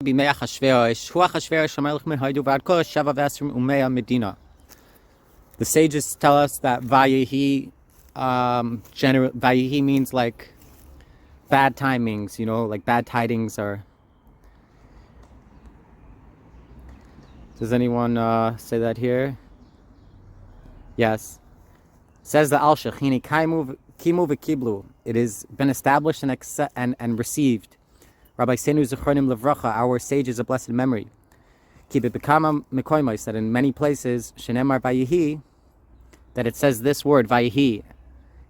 b'mei Achashverosh, hu Achashverosh hamelech me'haidu v'ad kosh sheva v'esrim umei Medina. The sages tell us that Vayehi, Vayehi means like bad timings, like bad tidings. Or does anyone say that here? Yes. Says the Al Shechini Kimu v'Kiblu. It has been established and received. Rabbi Senu Zechronim Levracha, our sages of blessed memory. Kibbe Bekama Mekoimos, that in many places, Shenemar Vayehi, that it says this word, Vayehi.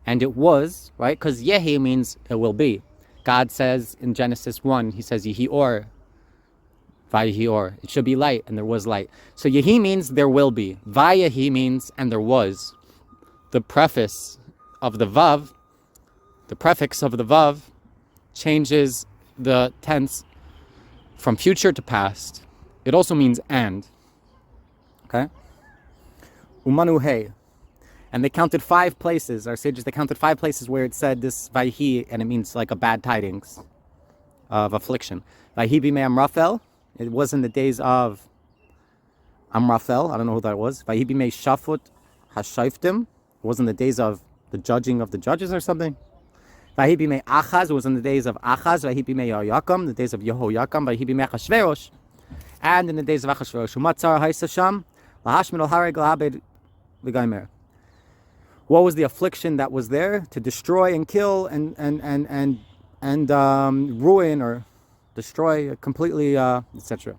And it was, right? Because Yehi means it will be. God says in Genesis 1, he says Yehi or, Vayehi or. It should be light, and there was light. So Yehi means there will be. Vayehi means and there was. The preface of the Vav, the prefix of the Vav, changes the tense from future to past. It also means and. Okay? Umanu hey. And they counted 5 places, our sages, they counted 5 places where it said this Vayhi, and it means like a bad tidings of affliction. Vayhi b'mei Amraphel, it was in the days of Amraphel, I don't know who that was. Vayhi b'mei Shafut Hashayftim, it was in the days of the judging of the judges or something. Vayhi b'mei Achaz, it was in the days of Achaz. Vayhi b'mei Yehoyakam, the days of Yehoyakam. Vayhi b'mei Achashverosh, and in the days of Achashverosh. Umatzar ha'isasham, lahashmin al hareg lahabed v'gaimer. What was the affliction that was there? To destroy and kill and ruin or destroy completely, etc.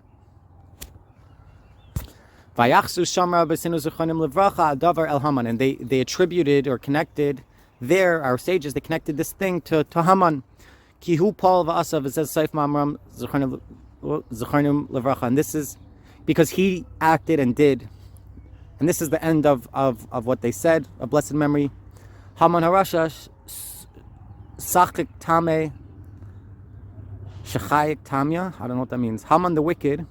Vayachsu shamra b'sinu zechonim levracha adavar el Haman, and they attributed or connected there, our sages, they connected this thing to Haman. Kihu Paul v'asav, it says Saif Mamram zechonim levracha, and this is because he acted and did. And this is the end of what they said, of blessed memory. Haman harasha sachik tame shechayik tamya. I don't know what that means. Haman the wicked.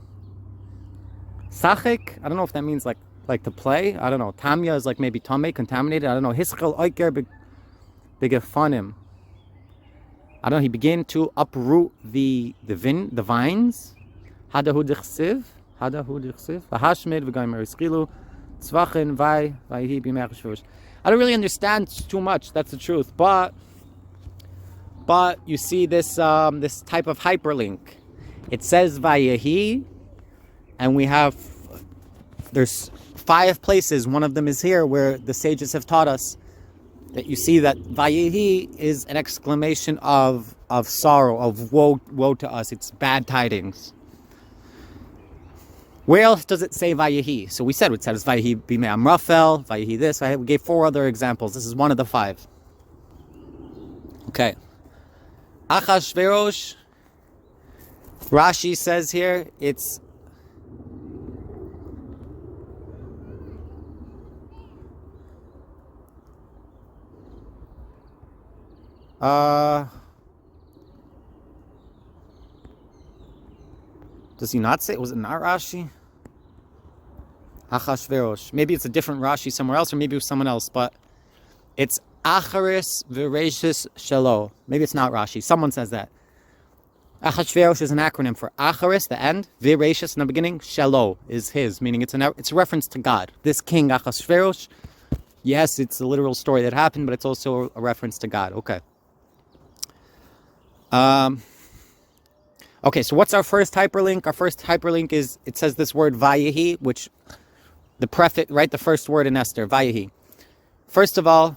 Sachik, I don't know if that means like to play. I don't know. Tamya is like maybe tame, contaminated. I don't know. Hischel oiker begefanim. I don't know. He began to uproot the vines. Hadahu dichsiv. V'hashmid v'gaimer iskilu. I don't really understand too much, that's the truth, but you see this this type of hyperlink. It says Vayehi, and there's 5 places, one of them is here, where the sages have taught us that you see that Vayehi is an exclamation of sorrow, of woe to us. It's bad tidings. Where else does it say Vayehi? So we said it says Vayehi b'mei Amraphel, Vayehi this. We gave 4 other examples. This is one of the 5. Okay. Achashverosh. Rashi says here it's does he not say? Was it not Rashi? Achashverosh. Maybe it's a different Rashi somewhere else, or maybe it was someone else, but it's Acharis V'Reishis Shelo. Maybe it's not Rashi. Someone says that. Achashverosh is an acronym for Acharis, the end, V'Reishis in the beginning, Shelo is his, meaning it's a reference to God. This king Achashverosh, yes, it's a literal story that happened, but it's also a reference to God. Okay. Okay, so what's our first hyperlink? Our first hyperlink is, it says this word Vayehi, which the prefix, right, the first word in Esther, Vayehi. First of all,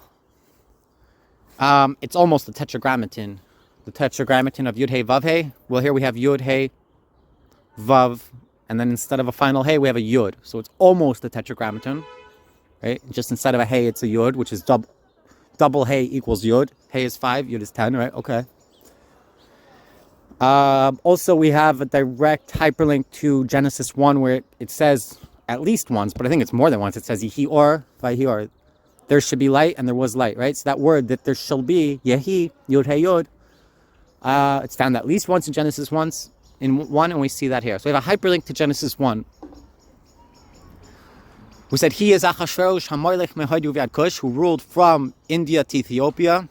it's almost the tetragrammaton of Yud Hey Vav Hey. Well, here we have Yud Hey Vav, and then instead of a final Hey, we have a Yud. So it's almost the tetragrammaton, right? Just instead of a Hey, it's a Yud, which is double Hey equals Yud. Hey is 5, Yud is 10, right? Okay. Also, we have a direct hyperlink to Genesis 1 where it says at least once, but I think it's more than once. It says Yehi or, Vayehi or. There should be light, and there was light, right? So that word that there shall be, Yehi, Yud Hey Yud, it's found at least once in Genesis 1, and we see that here. So we have a hyperlink to Genesis 1. We said he is Achashverosh HaMoilech meHodu v'ad Kush, who ruled from India to Ethiopia,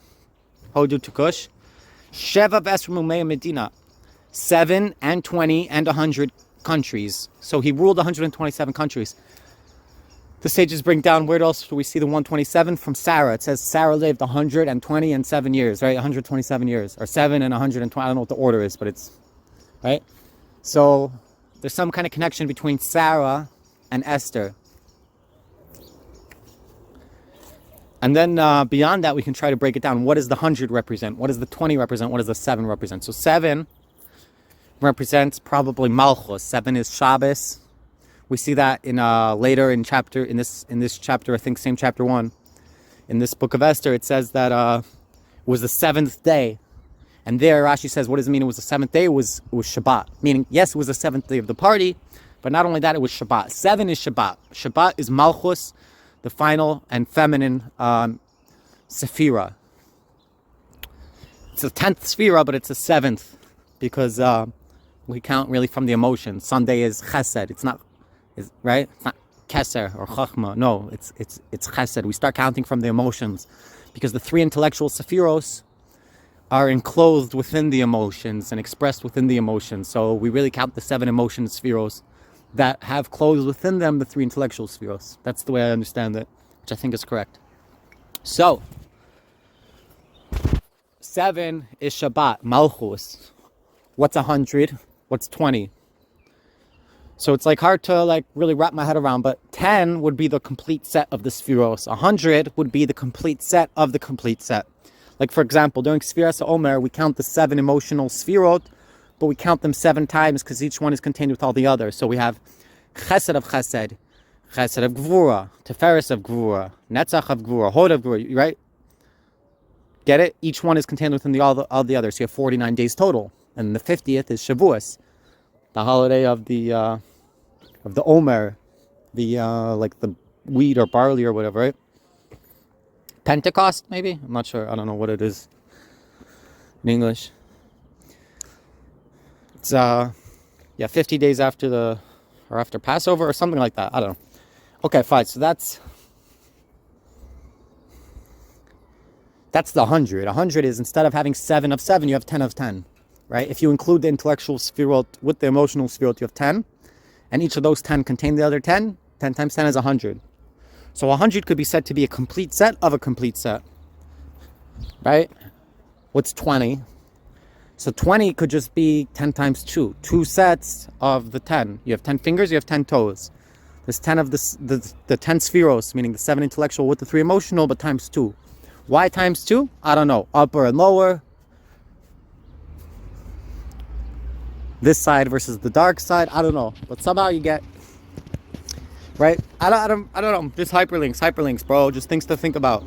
Hodu to Kush. Sheva v'esrim u'mei Medina. 7 and 20 and 100 countries. So he ruled 127 countries. The sages bring down, where else do we see the 127? From Sarah. It says Sarah lived 120 and 7 years, right? 127 years, or 7 and 120. I don't know what the order is, but it's, right? So there's some kind of connection between Sarah and Esther. And then beyond that, we can try to break it down. What does the 100 represent? What does the 20 represent? What does the 7 represent? So 7 represents probably Malchus. 7 is Shabbos. We see that in later in this chapter, I think same chapter 1. In this book of Esther, it says that it was the 7th day. And there Rashi says, what does it mean it was the 7th day? It was Shabbat. Meaning, yes, it was the 7th day of the party, but not only that, it was Shabbat. 7 is Shabbat. Shabbat is Malchus, the final and feminine Sephira. It's the 10th Sephira, but it's the 7th because we count really from the emotions. Sunday is Chesed. It's not, right? It's not Keser or Chachma. No, it's Chesed. We start counting from the emotions because the 3 intellectual Sephiros are enclosed within the emotions and expressed within the emotions. So we really count the 7 emotion Sephiros that have closed within them the 3 intellectual Sephiros. That's the way I understand it, which I think is correct. So 7 is Shabbat, Malchus. What's 100? What's 20? So it's like hard to really wrap my head around, but 10 would be the complete set of the Sephiros. 100 would be the complete set of the complete set. Like for example, during Sfiras Omer, we count the 7 emotional Sfirot, but we count them 7 times because each one is contained with all the others. So we have Chesed of Chesed, Chesed of Gvura, Teferes of Gvura, Netzach of Gvura, Hod of Gvura, right? Get it? Each one is contained within all the others. So you have 49 days total. And the 50th is Shavuos, the holiday of the Omer, like the wheat or barley or whatever, right? Pentecost, maybe? I'm not sure. I don't know what it is in English. It's 50 days after after Passover or something like that. I don't know. Okay, fine. So that's the 100. 100 is, instead of having 7 of 7, you have 10 of 10, right? If you include the intellectual Sefirot with the emotional Sefirot, you have 10. And each of those 10 contain the other 10. 10 times 10 is 100. So 100 could be said to be a complete set of a complete set, right? What's 20? So 20 could just be 10 times 2. 2 sets of the 10. You have 10 fingers, you have 10 toes. There's 10 of the 10 spheros, meaning the 7 intellectual with the 3 emotional, but times 2. Why times 2? I don't know. Upper and lower. This side versus the dark side. I don't know. But somehow you get... Right? I don't know. Just hyperlinks, bro. Just things to think about.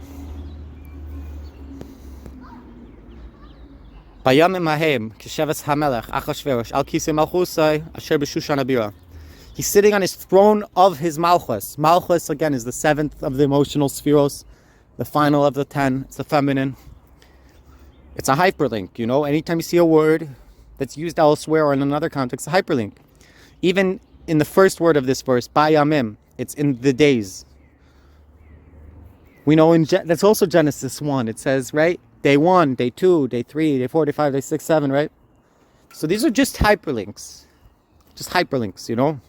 Bayamim hahem kishavas hamelech Achashverosh al kisei malchusai asher b'Shushan habira. He's sitting on his throne of his malchus. Malchus again is the 7th of the emotional spheros, the final of the 10. It's the feminine. It's a hyperlink. You know, anytime you see a word that's used elsewhere or in another context, a hyperlink. Even in the first word of this verse, bayamim, it's in the days. We know that's also Genesis 1. It says, right? Day 1, day 2, day 3, day 4, day 5, day 6, 7, right? So these are just hyperlinks. Just hyperlinks, you know?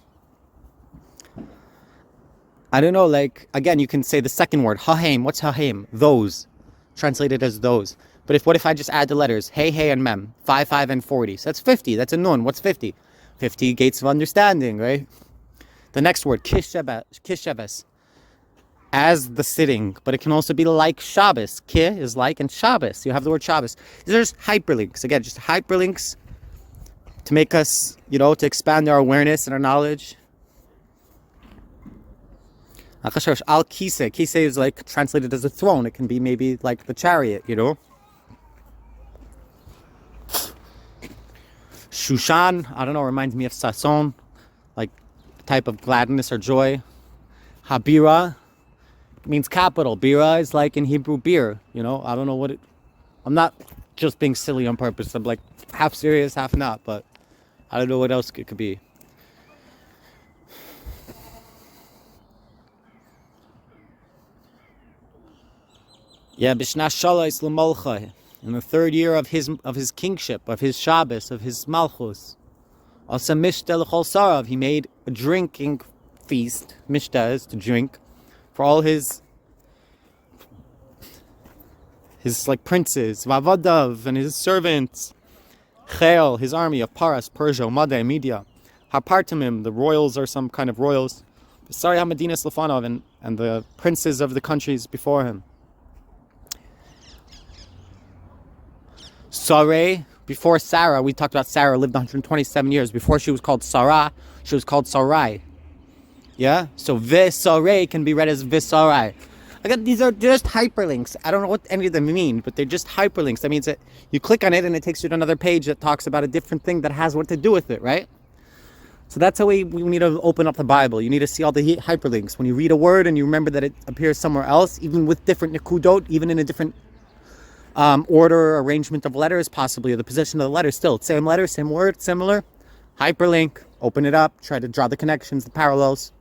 I don't know, like, again, you can say the second word, hahem. What's hahem? Those. Translated as those. But what if I just add the letters, hey, and mem, 5, 5, and 40? So that's 50. That's a nun. What's 50? 50 gates of understanding, right? The next word, kisheves, as the sitting, but it can also be like Shabbos. Ki is like, and Shabbos. You have the word Shabbos. These are just hyperlinks. Again, just hyperlinks to make us, you know, to expand our awareness and our knowledge. Al kiseh. Kiseh is like translated as a throne. It can be maybe like the chariot, you know. Shushan, I don't know, reminds me of Sason, like a type of gladness or joy. Habira means capital. Bira is like in Hebrew beer, you know. I don't know what it... I'm not just being silly on purpose. I'm like half serious, half not, but I don't know what else it could be. Yeah, Bishna Shalais L'Molcha. in the 3rd year of his kingship, of his Shabbos, of his Malchus. Asa Mishta l'chol sarav, he made a drinking feast. Mishta is to drink for all his like princes, Vavadav, and his servants. Chel, his army of Paras, Persia, Mada, Media. Hapartimim, the royals are some kind of royals. Sari Hamadinas Lefanov, and the princes of the countries before him. Sarai, before Sarah, we talked about Sarah lived 127 years. Before she was called Sarah, she was called Sarai. Yeah? So Visarai can be read as Visarai. Again, these are just hyperlinks. I don't know what any of them mean, but they're just hyperlinks. That means that you click on it and it takes you to another page that talks about a different thing that has what to do with it, right? So that's how we need to open up the Bible. You need to see all the hyperlinks. When you read a word and you remember that it appears somewhere else, even with different nikudot, even in a different order or arrangement of letters, possibly, or the position of the letter, still same letter, same word, similar. Hyperlink, open it up, try to draw the connections, the parallels.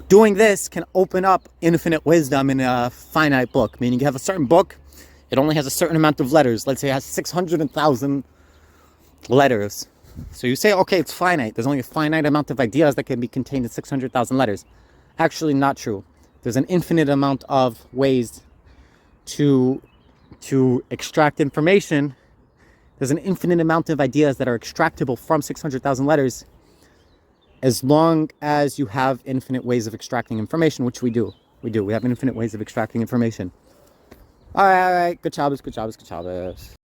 Doing this can open up infinite wisdom in a finite book, meaning you have a certain book, it only has a certain amount of letters. Let's say it has 600,000 letters. So you say, okay, it's finite. There's only a finite amount of ideas that can be contained in 600,000 letters. Actually, not true. There's an infinite amount of ways to extract information. There's an infinite amount of ideas that are extractable from 600,000 letters, as long as you have infinite ways of extracting information, which we do. We have infinite ways of extracting information. All right. Good Shabbos.